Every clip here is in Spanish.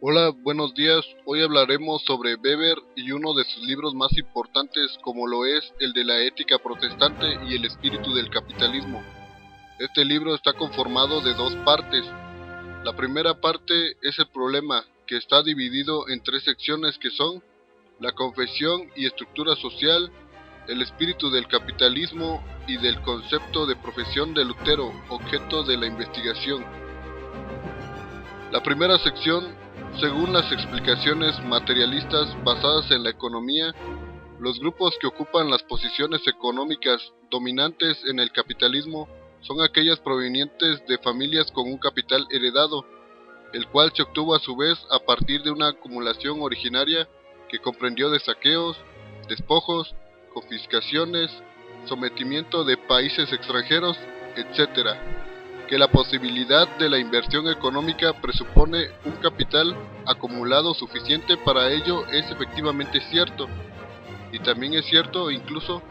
Hola, buenos días. Hoy hablaremos sobre Weber y uno de sus libros más importantes, como lo es el de la ética protestante y el espíritu del capitalismo. Este libro está conformado de dos partes. La primera parte es el problema, que está dividido en tres secciones que son la confesión y estructura social, el espíritu del capitalismo y del concepto de profesión de Lutero, objeto de la investigación. La primera sección, según las explicaciones materialistas basadas en la economía, los grupos que ocupan las posiciones económicas dominantes en el capitalismo son aquellas provenientes de familias con un capital heredado, el cual se obtuvo a su vez a partir de una acumulación originaria que comprendió de saqueos, despojos, confiscaciones, sometimiento de países extranjeros, etc., que la posibilidad de la inversión económica presupone un capital acumulado suficiente para ello es efectivamente cierto, y también es cierto incluso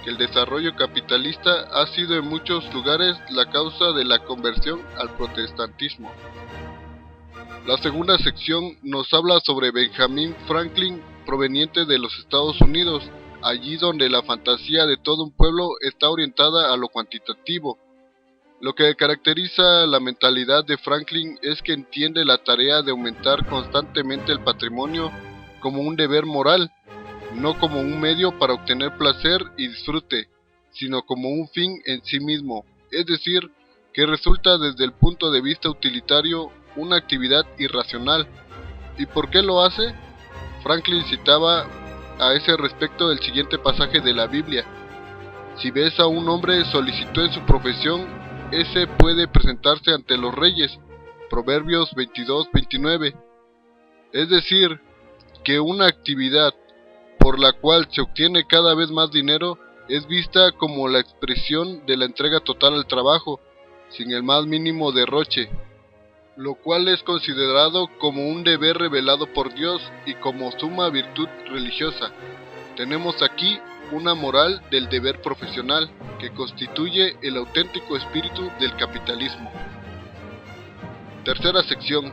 que el desarrollo capitalista ha sido en muchos lugares la causa de la conversión al protestantismo. La segunda sección nos habla sobre Benjamin Franklin, proveniente de los Estados Unidos, allí donde la fantasía de todo un pueblo está orientada a lo cuantitativo. Lo que caracteriza la mentalidad de Franklin es que entiende la tarea de aumentar constantemente el patrimonio como un deber moral, no como un medio para obtener placer y disfrute, sino como un fin en sí mismo, es decir, que resulta desde el punto de vista utilitario una actividad irracional. ¿Y por qué lo hace? Franklin citaba a ese respecto el siguiente pasaje de la Biblia: si ves a un hombre solicitó en su profesión, ese puede presentarse ante los reyes. Proverbios 22-29. Es decir, que una actividad por la cual se obtiene cada vez más dinero es vista como la expresión de la entrega total al trabajo, sin el más mínimo derroche, lo cual es considerado como un deber revelado por Dios y como suma virtud religiosa. Tenemos aquí una moral del deber profesional que constituye el auténtico espíritu del capitalismo. Tercera sección.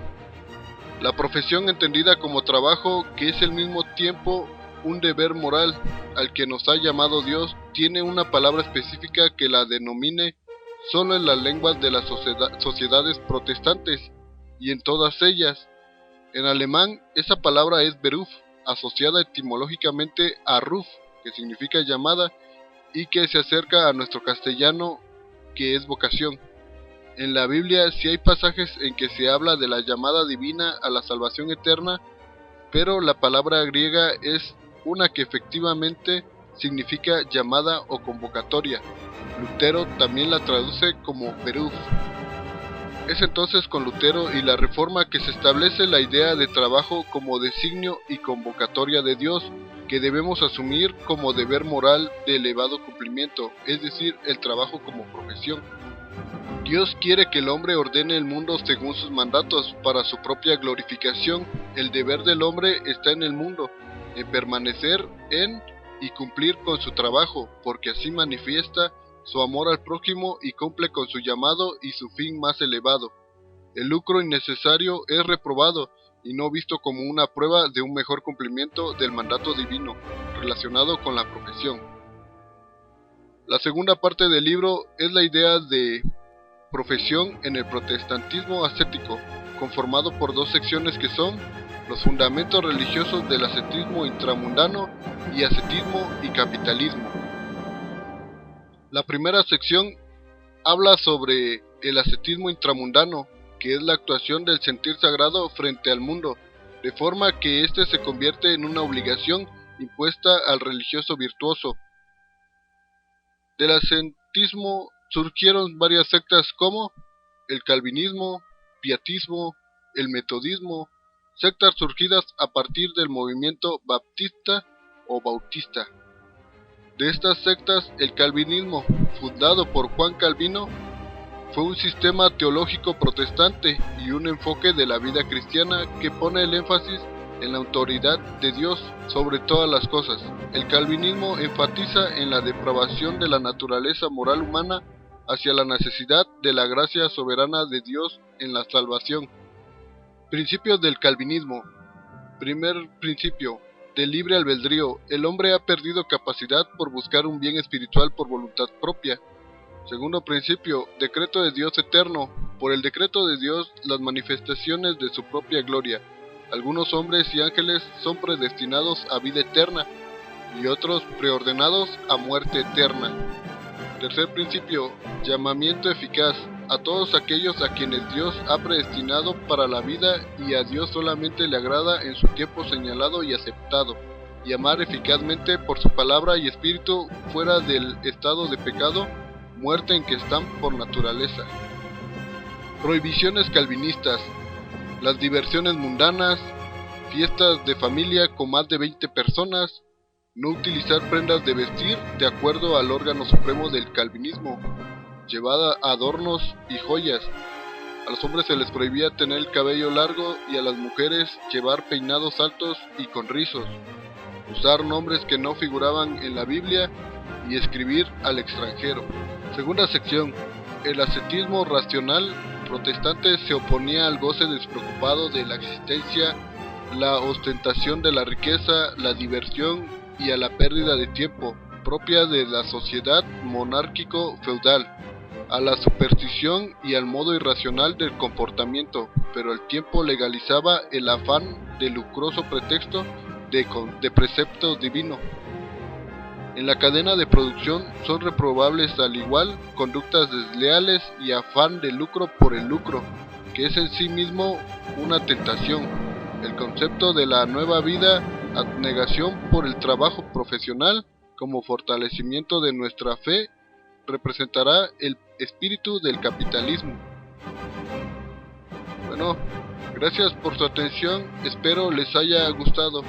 La profesión entendida como trabajo, que es al mismo tiempo un deber moral al que nos ha llamado Dios, tiene una palabra específica que la denomine solo en las lenguas de las sociedades protestantes y en todas ellas. En alemán esa palabra es Beruf, asociada etimológicamente a Ruf, que significa llamada, y que se acerca a nuestro castellano, que es vocación. En la Biblia sí hay pasajes en que se habla de la llamada divina a la salvación eterna, pero la palabra griega es una que efectivamente significa llamada o convocatoria. Lutero también la traduce como Beruf. Es entonces con Lutero y la Reforma que se establece la idea de trabajo como designio y convocatoria de Dios, que debemos asumir como deber moral de elevado cumplimiento, es decir, el trabajo como profesión. Dios quiere que el hombre ordene el mundo según sus mandatos para su propia glorificación. El deber del hombre está en el mundo, en permanecer en y cumplir con su trabajo, porque así manifiesta su amor al prójimo y cumple con su llamado y su fin más elevado. El lucro innecesario es reprobado y no visto como una prueba de un mejor cumplimiento del mandato divino relacionado con la profesión. La segunda parte del libro es la idea de profesión en el protestantismo ascético, conformado por dos secciones que son los fundamentos religiosos del ascetismo intramundano y ascetismo y capitalismo. La primera sección habla sobre el ascetismo intramundano, que es la actuación del sentir sagrado frente al mundo, de forma que éste se convierte en una obligación impuesta al religioso virtuoso. Del ascetismo surgieron varias sectas como el calvinismo, pietismo, el metodismo, sectas surgidas a partir del movimiento baptista o bautista. De estas sectas, el calvinismo, fundado por Juan Calvino, fue un sistema teológico protestante y un enfoque de la vida cristiana que pone el énfasis en la autoridad de Dios sobre todas las cosas. El calvinismo enfatiza en la depravación de la naturaleza moral humana hacia la necesidad de la gracia soberana de Dios en la salvación. Principios del calvinismo. Primer principio. Del libre albedrío. El hombre ha perdido capacidad por buscar un bien espiritual por voluntad propia. Segundo principio. Decreto de Dios eterno. Por el decreto de Dios, las manifestaciones de su propia gloria. Algunos hombres y ángeles son predestinados a vida eterna y otros preordenados a muerte eterna. Tercer principio. Llamamiento eficaz. A todos aquellos a quienes Dios ha predestinado para la vida y a Dios solamente le agrada en su tiempo señalado y aceptado, y amar eficazmente por su palabra y espíritu fuera del estado de pecado, muerte en que están por naturaleza. Prohibiciones calvinistas. Las diversiones mundanas, fiestas de familia con más de 20 personas, no utilizar prendas de vestir de acuerdo al órgano supremo del calvinismo, llevar adornos y joyas. A los hombres se les prohibía tener el cabello largo y a las mujeres llevar peinados altos y con rizos, usar nombres que no figuraban en la Biblia y escribir al extranjero. Segunda sección. El ascetismo racional protestante se oponía al goce despreocupado de la existencia, la ostentación de la riqueza, la diversión y a la pérdida de tiempo, propia de la sociedad monárquico-feudal, a la superstición y al modo irracional del comportamiento, pero al tiempo legalizaba el afán de lucroso pretexto de precepto divino. En la cadena de producción son reprobables al igual conductas desleales y afán de lucro por el lucro, que es en sí mismo una tentación. El concepto de la nueva vida, abnegación por el trabajo profesional como fortalecimiento de nuestra fe, representará el espíritu del capitalismo. Bueno, gracias por su atención, espero les haya gustado.